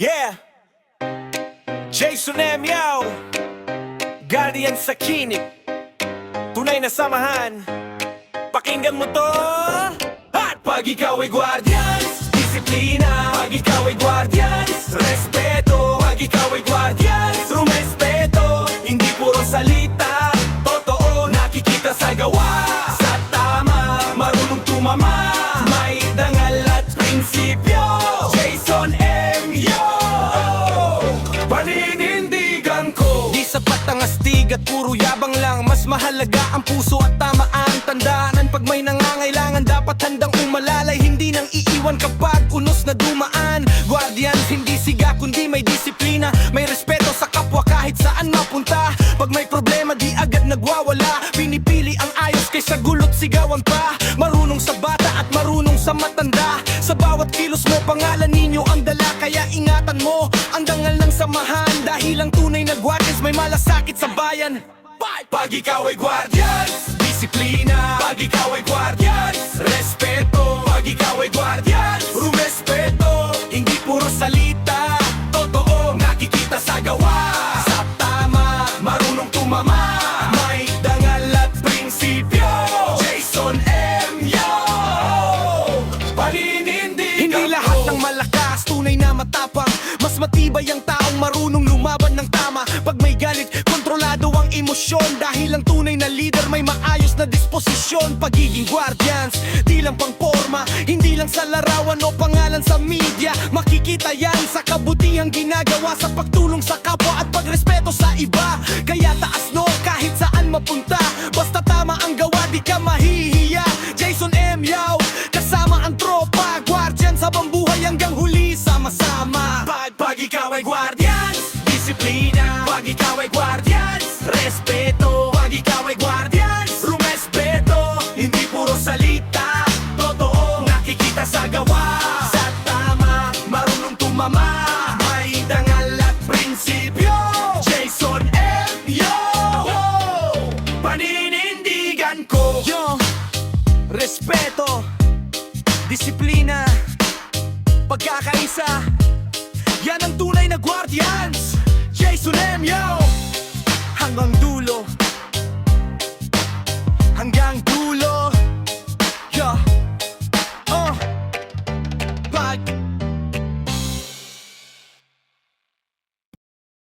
Yeah! Jason M. Yao, Guardian sa kinig, tunay na samahan. Pakinggan mo to. At pag ikaw ay guardians, disiplina. Pag ikaw ay guardians, respeto. Pag ikaw ay guardians, rumespeto. Hindi puro salita, totoo nakikita sa gawa. Sa tama, marunong tumama, may dangal at prinsipyo. Jason M. Yao, paninindigan ko. Di sapat ang astig at puro yabang lang. Mas mahalaga ang puso at tamaan. Tandaanan pag may nangangailangan, dapat handang umalalay. Hindi nang iiwan kapag unos na dumaan. Guardians, hindi siga kundi may disiplina. May respeto sa kapwa kahit saan mapunta. Pag may problema di agad nagwawala. Pinipili ang ayos kaysa gulo't sigawan pa. Marunong sa bata at marunong sa matanda. Sa bawat kilos mo pangalan ninyo ang dala. Kaya ingatan mo ang dangal ng samahan. Dahil ang tunay na guardians may malasakit sa bayan. Pag ikaw ay guardians, disiplina. Pag ikaw ay guardians, respeto. Pag ikaw ay guardians, rumespeto. Hindi puro salita, totoo nakikita sa gawa. Sa tama, marunong tumama, may dangal at prinsipyo. Jason M. Yao, paninindigan. Hindi lahat ng malakas, tunay na matapang. Mas matibay ang taong marunong lumaban ng tama. Pag may galit, kontrolado ang emosyon. Dahil ang tunay na leader may maayos na disposisyon. Pagiging guardians, di lang pang forma, hindi lang sa larawan o pangalan sa media. Makikita yan sa kabutihang ginagawa, sa pagtulong sa kapwa at pagrespeto sa iba. Kaya taas no kahit saan mapunta, basta tama ang gawa di ka mahihiya. Jason M. Yao, kasama ang tropa. Guardians habang buhay hanggang huli, sama-sama. Pag ikaw ay guardians, disiplina. Pag ikaw ay guardians, respeto. Pag ikaw ay guardians, rumespeto. Hindi puro salita, totoo nakikita sa gawa. Sa tama, marunong tumama, may dangal at prinsipyo. Jason M. Yao, paninindigan ko. Yo, respeto, disiplina, pagkakaisa, yan ang tunay na guardians. Jason M. Yao, hanggang dulo, hanggang